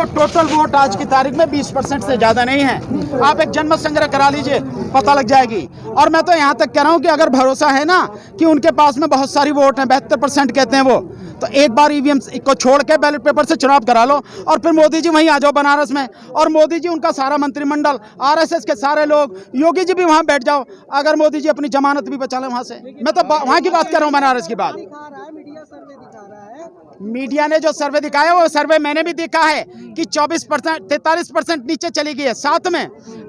देखो total vote आज की तारीख में 20% से ज्यादा नहीं है। आप एक जन्म संग्रह करा लीजिए, पता लग जाएगी। और मैं तो यहाँ तक कह रहा हूँ कि अगर भरोसा है ना कि उनके पास में बहुत सारी वोट है, 72% कहते हैं वो, तो एक बार ईवीएम को छोड़ के बैलेट पेपर से चुनाव करा लो और फिर मोदी जी वहीं आ जाओ बनारस में, और मोदी जी उनका सारा मंत्रिमंडल, आरएसएस के सारे लोग, योगी जी भी वहां बैठ जाओ, अगर मोदी जी अपनी जमानत भी बचा लें वहां से। मैं तो वहां की बात कर रहा हूं, बनारस की बात। मीडिया ने जो सर्वे दिखाया वो सर्वे मैंने भी देखा है कि 24%, 43% नीचे चली गई है। साथ में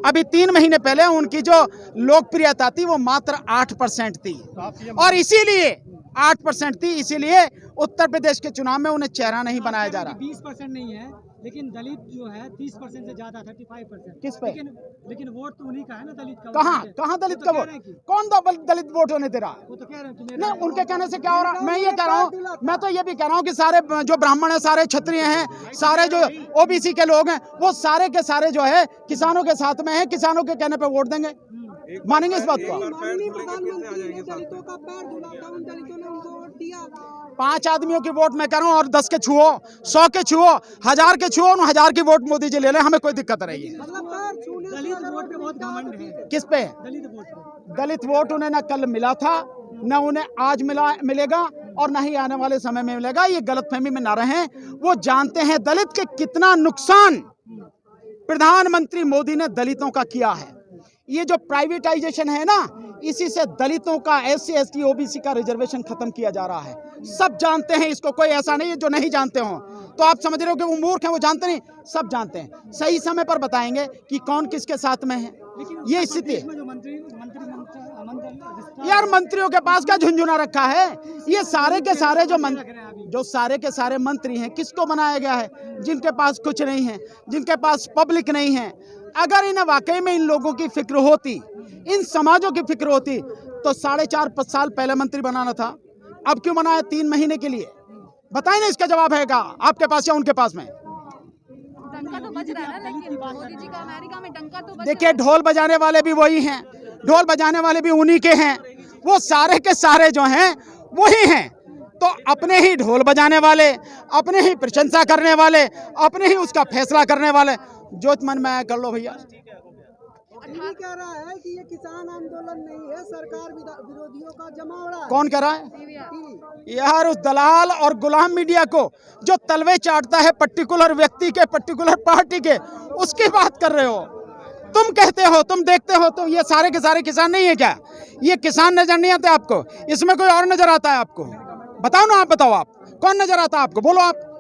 अभी 3 महीने पहले उनकी जो लोकप्रियता थी वो मात्र 8% थी, और इसीलिए 8% थी, इसीलिए उत्तर प्रदेश के चुनाव में उन्हें चेहरा नहीं बनाया जा रहा। 20% नहीं है, लेकिन दलित जो है 30% से ज्यादा, 35%। किस पे? लेकिन वोट तो उन्हीं का है ना, दलित का। कहाँ दलित का वोट? कौन दलित वोट होने दे रहा? वो तो कह रहे हैं नहीं, उनके कहने से क्या हो रहा? मैं ये कह रहा हूँ, मैं तो ये भी कह रहा हूँ कि सारे जो ब्राह्मण है, सारे क्षत्रिय हैं, सारे जो ओबीसी के लोग हैं, वो सारे के सारे जो है किसानों के साथ में है, किसानों के कहने पे वोट देंगे। मानेंगे इस बात को? माननीय प्रधानमंत्री ने दलितों का पैर धुला था, उन दलितों ने उनको वोट दिया। 5 आदमियों की वोट मैं करूं और 10 के छुओ, 100 के छुओ, 1000 के छुओ, 1000 की वोट मोदी जी ले लें, हमें कोई दिक्कत नहीं है। दलित वोट पे बहुत घमंड है। किस पे? दलित वोट पे। दलित वोट उन्हें न कल मिला था, न उन्हें आज मिलेगा, और न ही आने वाले समय में मिलेगा। ये गलतफहमी में ना रहें। वो जानते हैं दलित के कितना नुकसान प्रधानमंत्री मोदी ने दलितों का किया है। ये जो प्राइवेटाइजेशन है ना, इसी से दलितों का, SC ST OBC का रिजर्वेशन खत्म किया जा रहा है। सब जानते हैं इसको, कोई ऐसा नहीं है जो नहीं जानते हो। तो आप समझ रहे हो कि वो मूर्ख हैं, वो जानते नहीं? सब जानते हैं। सही समय पर बताएंगे कि कौन किसके साथ में है। ये स्थिति यार, मंत्रियों के पास क्या झुंझुना रखा है? ये सारे के सारे जो सारे के सारे मंत्री हैं, किसको बनाया गया है? जिनके पास कुछ नहीं है, जिनके पास पब्लिक नहीं है। अगर इन्हें वाकई में इन लोगों की फिक्र होती, इन समाजों की फिक्र होती, तो 4.5-5 साल पहले मंत्री बनाना था। अब क्यों बनाया 3 महीने के लिए? बताइए ना, इसका जवाब हैगा आपके पास या उनके पास में? डंका तो बज रहा है ना, लेकिन मोदी जी का अमेरिका में डंका तो बज देखिए, ढोल बजाने वाले भी वही हैं, ढोल बजाने वाले भी उन्हीं के हैं। वो सारे के सारे जो हैं वही हैं। तो अपने ही ढोल बजाने वाले, अपने ही प्रशंसा करने वाले, अपने ही उसका फैसला करने वाले, जो मन में आया कर लो भैया। ये कह रहा है कि ये किसान आंदोलन नहीं है, सरकार विरोधियों का जमावड़ा है। कौन कह रहा है? यार, उस दलाल और गुलाम मीडिया को जो तलवे चाटता है पर्टिकुलर व्यक्ति के, पर्टिकुलर पार्टी के, उसकी बात कर रहे हो। तुम कहते हो, तुम देखते हो, तो ये सारे के सारे किसान नहीं है क्या? ये किसान नजर नहीं आते आपको? इसमें कोई और नजर आता है आपको? बताओ ना, आप बताओ, आप कौन नजर आता है आपको? बोलो, आप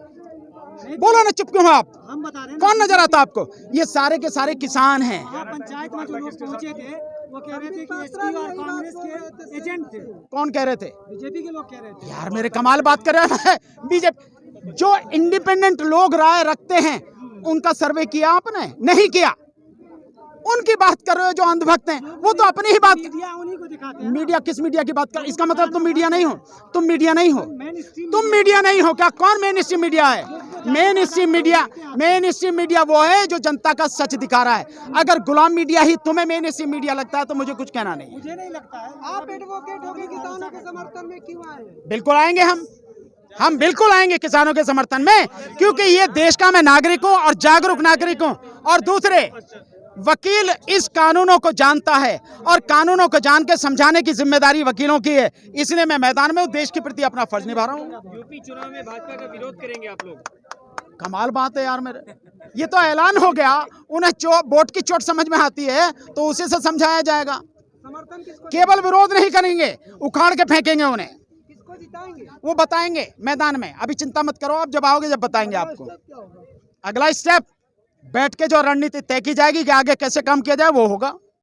बोलो ना, चुप क्यों आप? हम बता रहे हैं, कौन नजर आता है आपको? ये सारे के सारे किसान हैं। पंचायत में जो लोग पहुंचे थे वो कह रहे थे कि एसपी और कांग्रेस के एजेंट थे। कौन कह रहे थे? बीजेपी के लोग कह रहे थे। यार, मेरे कमाल बात कर रहे हैं। बीजेपी जो इंडिपेंडेंट लोग राय रखते हैं, उनका सर्वे किया आपने? नहीं किया। उनकी बात कर रहे हो जो अंधभक्त हैं, वो तो अपनी ही बात। मीडिया उन्हीं को दिखाते हैं। मीडिया किस मीडिया की बात कर? इसका मतलब तुम मीडिया नहीं हो? तुम मीडिया नहीं हो? तुम मीडिया नहीं हो क्या? कौन मेन स्ट्रीम मीडिया है? मेन स्ट्रीम मीडिया वो है जो जनता का सच दिखा रहा है। अगर गुलाम मीडिया ही तुम्हें मेन स्ट्रीम मीडिया लगता है तो मुझे कुछ कहना नहीं। मुझे नहीं लगता है। आप एडवोकेट होकर किसानों के समर्थन में क्यों आए? बिल्कुल आएंगे हम बिल्कुल आएंगे किसानों के समर्थन में, क्योंकि ये देश का मैं नागरिक हूं और जागरूक नागरिक हूं। और दूसरे, वकील इस कानूनों को जानता है और कानूनों को जान के समझाने की जिम्मेदारी वकीलों की है। इसलिए मैं मैदान में हूं, देश के प्रति अपना फर्ज निभा रहा हूं। यूपी चुनाव में भाजपा का विरोध करेंगे आप लोग? कमाल बात है यार, मेरे ये तो ऐलान हो गया। उन्हें वोट की चोट समझ में आती है तो उसी से समझाया जाएगा। समर्थन किसको? केवल विरोध नहीं करेंगे, उखाड़ के फेंकेंगे उन्हें। किसको जिताएंगे? वो बताएंगे मैदान में। अभी चिंता मत करो, आप जब आओगे जब बताएंगे आपको। अगला स्टेप बैठ के जो रणनीति तय की जाएगी कि आगे कैसे काम किया जाए, वो होगा।